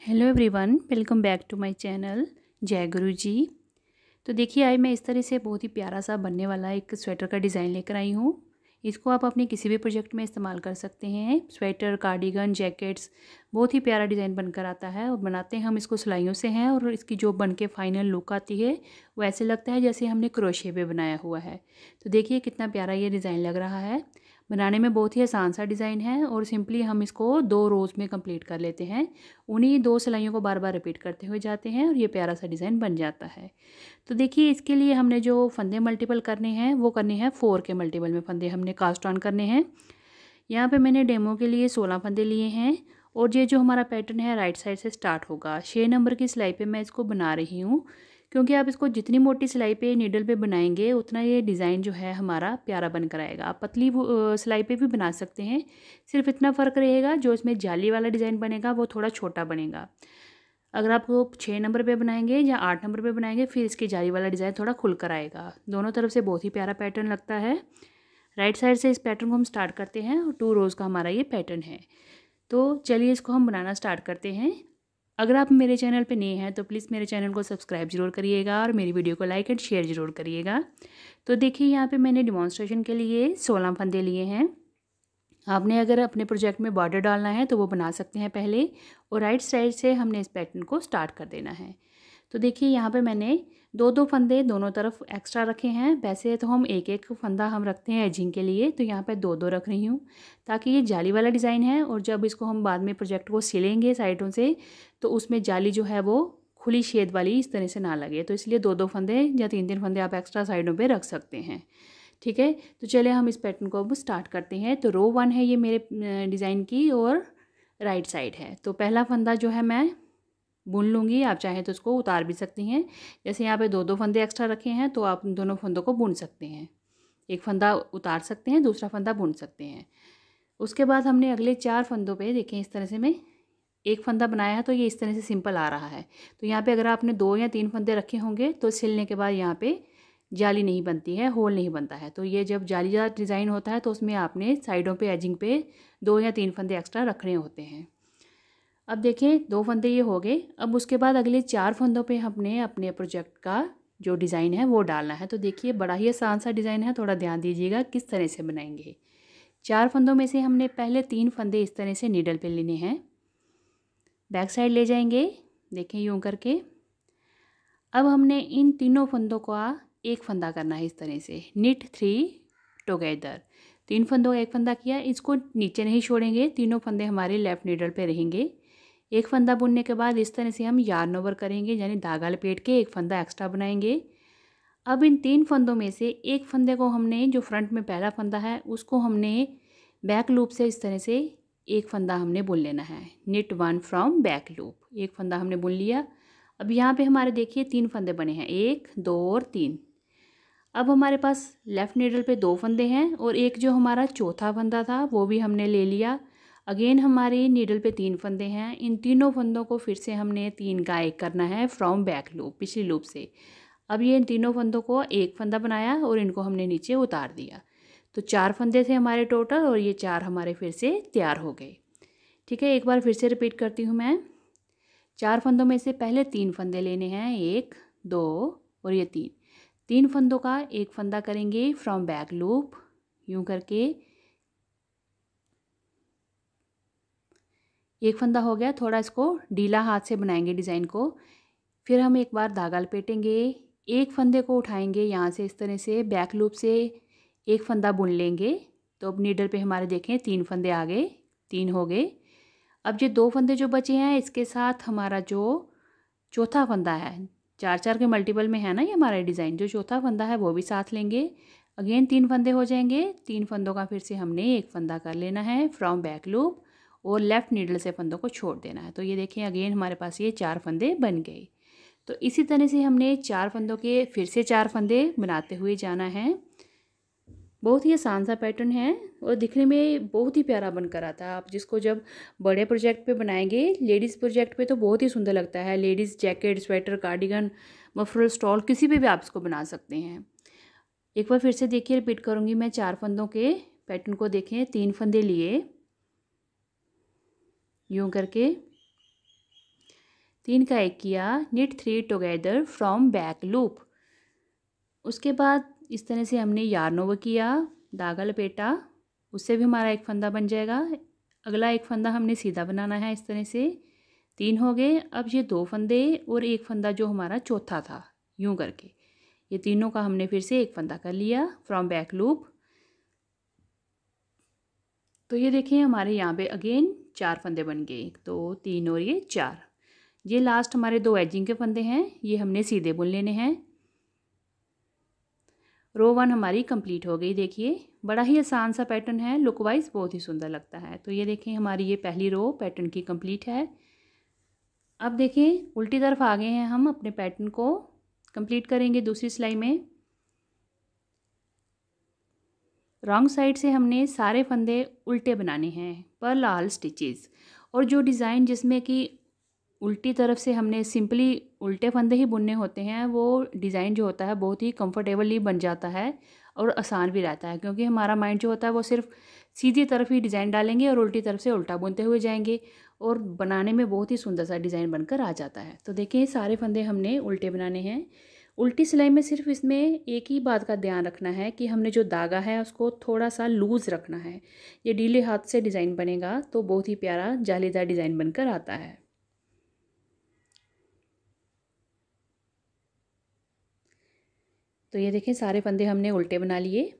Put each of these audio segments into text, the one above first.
Hello everyone, welcome back to my channel Jai Guru जी। तो देखिए, आज मैं इस तरह से बहुत ही प्यारा सा बनने वाला एक स्वेटर का डिज़ाइन लेकर आई हूँ। इसको आप अपने किसी भी प्रोजेक्ट में इस्तेमाल कर सकते हैं। स्वेटर, कार्डिगन, जैकेट्स, बहुत ही प्यारा डिज़ाइन बनकर आता है। और बनाते हैं हम इसको सिलाइयों से हैं, और इसकी जो बन के फाइनल लुक आती है वो ऐसे लगता है जैसे हमने क्रोशे पे बनाया हुआ है। तो देखिए कितना प्यारा ये डिज़ाइन लग रहा है। बनाने में बहुत ही आसान सा डिज़ाइन है, और सिंपली हम इसको 2 रोज़ में कंप्लीट कर लेते हैं। उन्हीं 2 सिलाइयों को बार बार रिपीट करते हुए जाते हैं और ये प्यारा सा डिज़ाइन बन जाता है। तो देखिए, इसके लिए हमने जो फंदे मल्टीपल करने हैं वो करने हैं 4 के मल्टीपल में फंदे हमने कास्ट ऑन करने हैं। यहाँ पे मैंने डेमो के लिए 16 फंदे लिए हैं, और ये जो हमारा पैटर्न है राइट साइड से स्टार्ट होगा। 6 नंबर की सिलाई पे मैं इसको बना रही हूँ, क्योंकि आप इसको जितनी मोटी सिलाई पे नीडल पे बनाएंगे उतना ये डिज़ाइन जो है हमारा प्यारा बनकर आएगा। आप पतली सिलाई पे भी बना सकते हैं, सिर्फ इतना फ़र्क रहेगा जो इसमें जाली वाला डिज़ाइन बनेगा वो थोड़ा छोटा बनेगा। अगर आप वो 6 नंबर पे बनाएंगे या 8 नंबर पे बनाएंगे, फिर इसकी जाली वाला डिज़ाइन थोड़ा खुल कर आएगा। दोनों तरफ से बहुत ही प्यारा पैटर्न लगता है। राइट साइड से इस पैटर्न को हम स्टार्ट करते हैं, और 2 रोज़ का हमारा ये पैटर्न है। तो चलिए इसको हम बनाना स्टार्ट करते हैं। अगर आप मेरे चैनल पे नए हैं तो प्लीज़ मेरे चैनल को सब्सक्राइब ज़रूर करिएगा, और मेरी वीडियो को लाइक एंड शेयर ज़रूर करिएगा। तो देखिए, यहाँ पे मैंने डिमॉन्स्ट्रेशन के लिए 16 फंदे लिए हैं। आपने अगर अपने प्रोजेक्ट में बॉर्डर डालना है तो वो बना सकते हैं पहले, और राइट साइड से हमने इस पैटर्न को स्टार्ट कर देना है। तो देखिए, यहाँ पे मैंने 2-2 फंदे दोनों तरफ एक्स्ट्रा रखे हैं। वैसे तो हम एक एक फंदा हम रखते हैं एजिंग के लिए, तो यहाँ पे 2-2 रख रही हूँ, ताकि ये जाली वाला डिज़ाइन है, और जब इसको हम बाद में प्रोजेक्ट को सिलेंगे साइडों से तो उसमें जाली जो है वो खुली शेड वाली इस तरह से ना लगे। तो इसलिए 2-2 फंदे या 3-3 फंदे आप एक्स्ट्रा साइडों पर रख सकते हैं। ठीक है, तो चलिए हम इस पैटर्न को अब स्टार्ट करते हैं। तो रो 1 है ये मेरे डिज़ाइन की, और राइट साइड है। तो पहला फंदा जो है मैं बुन लूँगी। आप चाहें तो उसको उतार भी सकती हैं। जैसे यहाँ पे 2-2 फंदे एक्स्ट्रा रखे हैं, तो आप दोनों फंदों को बुन सकते हैं। एक फंदा उतार सकते हैं, दूसरा फंदा बुन सकते हैं। उसके बाद हमने अगले 4 फंदों पे देखें, इस तरह से मैं एक फंदा बनाया है, तो ये इस तरह से सिंपल आ रहा है। तो यहाँ पे अगर आपने 2 या 3 फंदे रखे होंगे तो सिलने के बाद यहाँ पे जाली नहीं बनती है, होल नहीं बनता है। तो ये जब जालीदार डिज़ाइन होता है तो उसमें आपने साइडों पे एजिंग पे 2 या 3 फंदे एक्स्ट्रा रखने होते हैं। अब देखें, 2 फंदे ये हो गए। अब उसके बाद अगले 4 फंदों पे हमने अपने प्रोजेक्ट का जो डिज़ाइन है वो डालना है। तो देखिए, बड़ा ही आसान सा डिज़ाइन है, थोड़ा ध्यान दीजिएगा किस तरह से बनाएंगे। 4 फंदों में से हमने पहले 3 फंदे इस तरह से नीडल पे लेने हैं, बैक साइड ले जाएंगे, देखें यूँ करके। अब हमने इन तीनों फंदों का एक फंदा करना है इस तरह से, निट 3 टुगेदर। 3 फंदों का एक फंदा किया, इसको नीचे नहीं छोड़ेंगे, तीनों फंदे हमारे लेफ़्ट नीडल पे रहेंगे। एक फंदा बुनने के बाद इस तरह से हम यार्न ओवर करेंगे, यानी धागा लपेट के एक फंदा एक्स्ट्रा बनाएंगे। अब इन 3 फंदों में से एक फंदे को हमने, जो फ्रंट में पहला फंदा है उसको हमने बैक लूप से इस तरह से एक फंदा हमने बुन लेना है। निट 1 फ्रॉम बैक लूप, एक फंदा हमने बुन लिया। अब यहाँ पे हमारे देखिए 3 फंदे बने हैं, 1, 2 और 3। अब हमारे पास लेफ़्ट नीडल पे 2 फंदे हैं, और एक जो हमारा चौथा फंदा था वो भी हमने ले लिया। अगेन हमारी नीडल पे 3 फंदे हैं। इन तीनों फंदों को फिर से हमने 3 का 1 करना है फ्रॉम बैक लूप, पिछली लूप से। अब ये इन तीनों फंदों को एक फंदा बनाया, और इनको हमने नीचे उतार दिया। तो 4 फंदे थे हमारे टोटल, और ये 4 हमारे फिर से तैयार हो गए। ठीक है, एक बार फिर से रिपीट करती हूँ मैं। 4 फंदों में से पहले 3 फंदे लेने हैं, 1, 2 और ये 3 फंदों का एक फंदा करेंगे फ्रॉम बैक लूप, यूँ करके। एक फंदा हो गया, थोड़ा इसको ढीला हाथ से बनाएंगे डिज़ाइन को। फिर हम एक बार धागा लपेटेंगे, एक फंदे को उठाएंगे यहाँ से इस तरह से, बैक लूप से एक फंदा बुन लेंगे। तो अब नीडल पे हमारे देखें 3 फंदे आ गए, 3 हो गए। अब ये 2 फंदे जो बचे हैं, इसके साथ हमारा जो चौथा फंदा है, 4-4 के मल्टीपल में है ना ये हमारा डिज़ाइन, जो चौथा फंदा है वो भी साथ लेंगे। अगेन 3 फंदे हो जाएंगे। 3 फंदों का फिर से हमने एक फंदा कर लेना है फ्रॉम बैक लूप, और लेफ़्ट नीडल से फंदों को छोड़ देना है। तो ये देखें, अगेन हमारे पास ये 4 फंदे बन गए। तो इसी तरह से हमने 4 फंदों के फिर से 4 फंदे बनाते हुए जाना है। बहुत ही आसान सा पैटर्न है, और दिखने में बहुत ही प्यारा बनकर आता है। आप जिसको जब बड़े प्रोजेक्ट पे बनाएंगे, लेडीज़ प्रोजेक्ट पे तो बहुत ही सुंदर लगता है। Ladies jacket, sweater, cardigan, muffler, stall, किसी पे भी आप इसको बना सकते हैं। एक बार फिर से देखिए, रिपीट करूँगी मैं। 4 फंदों के पैटर्न को देखें, 3 फंदे लिए यूँ करके। 3 का 1 किया, knit 3 together from back loop। उसके बाद इस तरह से हमने yarn over किया, धागा लपेटा, उससे भी हमारा एक फंदा बन जाएगा। अगला एक फंदा हमने सीधा बनाना है इस तरह से। 3 हो गए। अब ये 2 फंदे और एक फंदा जो हमारा चौथा था, यूं करके ये तीनों का हमने फिर से एक फंदा कर लिया फ्रॉम बैक लूप। तो ये देखिए हमारे यहाँ पे अगेन 4 फंदे बन गए, 1 2 3 और ये 4। ये लास्ट हमारे 2 एजिंग के फंदे हैं, ये हमने सीधे बुन लेने हैं। रो 1 हमारी कंप्लीट हो गई। देखिए बड़ा ही आसान सा पैटर्न है, लुक वाइज बहुत ही सुंदर लगता है। तो ये देखें हमारी ये पहली रो पैटर्न की कंप्लीट है। अब देखें उल्टी तरफ आ गए हैं हम, अपने पैटर्न को कंप्लीट करेंगे दूसरी सिलाई में। रॉन्ग साइड से हमने सारे फंदे उल्टे बनाने हैं, पर्ल ऑल स्टिचेस। और जो डिज़ाइन जिसमें कि उल्टी तरफ से हमने सिंपली उल्टे फंदे ही बुनने होते हैं, वो डिज़ाइन जो होता है बहुत ही कंफर्टेबली बन जाता है और आसान भी रहता है, क्योंकि हमारा माइंड जो होता है वो सिर्फ सीधी तरफ ही डिज़ाइन डालेंगे और उल्टी तरफ से उल्टा बुनते हुए जाएंगे और बनाने में बहुत ही सुंदर सा डिज़ाइन बनकर आ जाता है। तो देखिए सारे फंदे हमने उल्टे बनाने हैं। उल्टी सिलाई में सिर्फ इसमें एक ही बात का ध्यान रखना है कि हमने जो धागा है उसको थोड़ा सा लूज़ रखना है। ये ढीले हाथ से डिज़ाइन बनेगा तो बहुत ही प्यारा जालीदार डिज़ाइन बनकर आता है। तो ये देखें सारे फंदे हमने उल्टे बना लिए।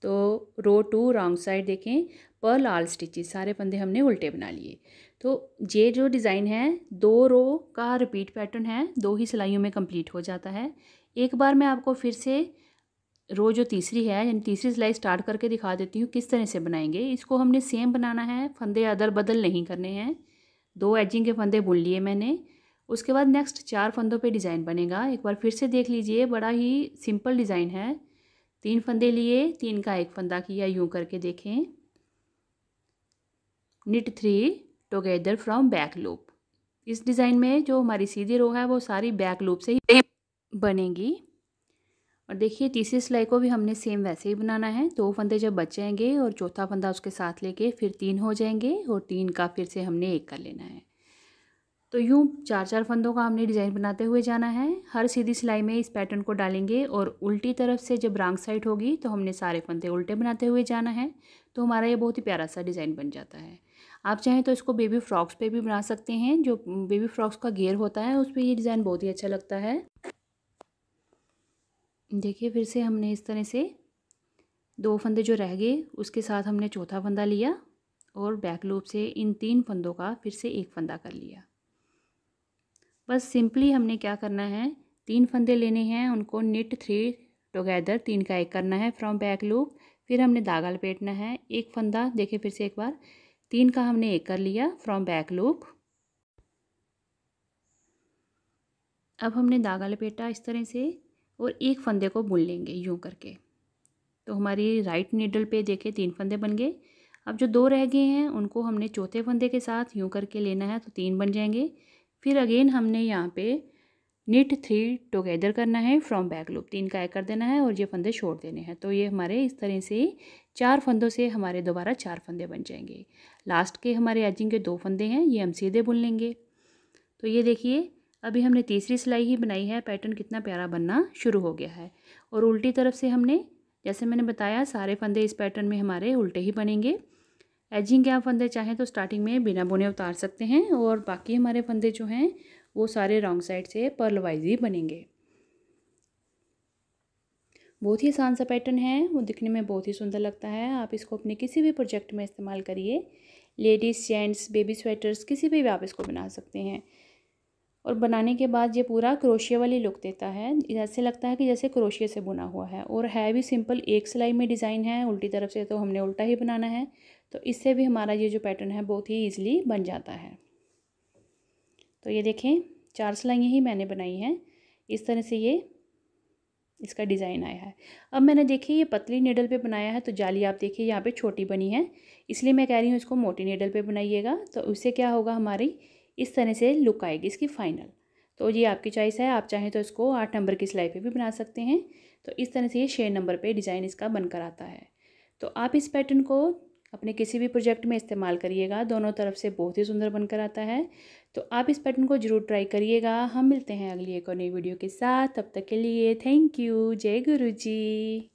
तो रो 2 रॉन्ग साइड देखें, पर्ल ऑल स्टिचेस, सारे फंदे हमने उल्टे बना लिए। तो ये जो डिज़ाइन है 2 रो का रिपीट पैटर्न है, 2 ही सिलाइयों में कंप्लीट हो जाता है। एक बार मैं आपको फिर से रो जो तीसरी है यानी तीसरी सिलाई स्टार्ट करके दिखा देती हूँ किस तरह से बनाएंगे। इसको हमने सेम बनाना है, फंदे अदल बदल नहीं करने हैं। 2 एजिंग के फंदे बुन लिए मैंने। उसके बाद नेक्स्ट 4 फंदों पे डिज़ाइन बनेगा। एक बार फिर से देख लीजिए, बड़ा ही सिंपल डिज़ाइन है। 3 फंदे लिए, 3 का 1 फंदा किया, यूं करके देखें। knit 3 together from back loop. इस डिज़ाइन में जो हमारी सीधी रो है वो सारी बैक लूप से ही बनेगी। और देखिए तीसरी सिलाई को भी हमने सेम वैसे ही बनाना है। 2 फंदे जब बच जाएंगे और चौथा फंदा उसके साथ लेके फिर 3 हो जाएंगे और 3 का फिर से हमने 1 कर लेना है। तो यूँ 4-4 फंदों का हमने डिज़ाइन बनाते हुए जाना है। हर सीधी सिलाई में इस पैटर्न को डालेंगे और उल्टी तरफ से जब रॉन्ग साइड होगी तो हमने सारे फंदे उल्टे बनाते हुए जाना है। तो हमारा ये बहुत ही प्यारा सा डिज़ाइन बन जाता है। आप चाहें तो इसको बेबी फ्रॉक्स पे भी बना सकते हैं, जो बेबी फ्रॉक्स का घेर होता है उस पर ये डिज़ाइन बहुत ही अच्छा लगता है। देखिए फिर से हमने इस तरह से 2 फंदे जो रह गए उसके साथ हमने चौथा फंदा लिया और बैक लूप से इन 3 फंदों का फिर से 1 फंदा कर लिया। बस सिंपली हमने क्या करना है, 3 फंदे लेने हैं, उनको knit 3 टुगेदर 3 का 1 करना है फ्रॉम बैक लूप। फिर हमने धागा लपेटना है, 1 फंदा, देखिए फिर से एक बार 3 का हमने 1 कर लिया फ्रॉम बैक लूप। अब हमने धागा लपेटा इस तरह से और 1 फंदे को बुन लेंगे यूं करके। तो हमारी राइट नीडल पे देखिए 3 फंदे बन गए। अब जो 2 रह गए हैं उनको हमने चौथे फंदे के साथ यूं करके लेना है तो 3 बन जाएंगे। फिर अगेन हमने यहाँ पे knit 3 टुगेदर करना है फ्रॉम बैक लूप, 3 का 1 कर देना है और ये फंदे छोड़ देने हैं। तो ये हमारे इस तरह से 4 फंदों से हमारे दोबारा 4 फंदे बन जाएंगे। लास्ट के हमारे एजिंग के 2 फंदे हैं, ये हम सीधे बुन लेंगे। तो ये देखिए अभी हमने तीसरी सिलाई ही बनाई है, पैटर्न कितना प्यारा बनना शुरू हो गया है। और उल्टी तरफ से हमने, जैसे मैंने बताया, सारे फंदे इस पैटर्न में हमारे उल्टे ही बनेंगे। एजिंग के आप फंदे चाहें तो स्टार्टिंग में बिना बुने उतार सकते हैं और बाकी हमारे फंदे जो हैं वो सारे रॉन्ग साइड से पर्ल वाइज ही बनेंगे। बहुत ही आसान सा पैटर्न है, वो दिखने में बहुत ही सुंदर लगता है। आप इसको अपने किसी भी प्रोजेक्ट में इस्तेमाल करिए, लेडीज़, जेंट्स, बेबी स्वेटर्स, किसी भी आप इसको बना सकते हैं। और बनाने के बाद ये पूरा क्रोशिया वाली लुक देता है, ऐसे लगता है कि जैसे क्रोशिया से बुना हुआ है। और है भी सिंपल, एक सिलाई में डिज़ाइन है, उल्टी तरफ से तो हमने उल्टा ही बनाना है। तो इससे भी हमारा ये जो पैटर्न है बहुत ही ईजिली बन जाता है। तो ये देखें 4 सिलाइयाँ ही मैंने बनाई हैं, इस तरह से ये इसका डिज़ाइन आया है। अब मैंने देखिए ये पतली नीडल पे बनाया है तो जाली आप देखिए यहाँ पे छोटी बनी है, इसलिए मैं कह रही हूँ इसको मोटी नीडल पे बनाइएगा। तो उससे क्या होगा, हमारी इस तरह से लुक आएगी इसकी फाइनल। तो ये आपकी चॉइस है, आप चाहें तो इसको 8 नंबर की सिलाई पे भी बना सकते हैं। तो इस तरह से ये 6 नंबर पे डिज़ाइन इसका बनकर आता है। तो आप इस पैटर्न को अपने किसी भी प्रोजेक्ट में इस्तेमाल करिएगा, दोनों तरफ से बहुत ही सुंदर बनकर आता है। तो आप इस पैटर्न को ज़रूर ट्राई करिएगा। हम मिलते हैं अगली एक और नई वीडियो के साथ, तब तक के लिए थैंक यू। जय गुरु जी।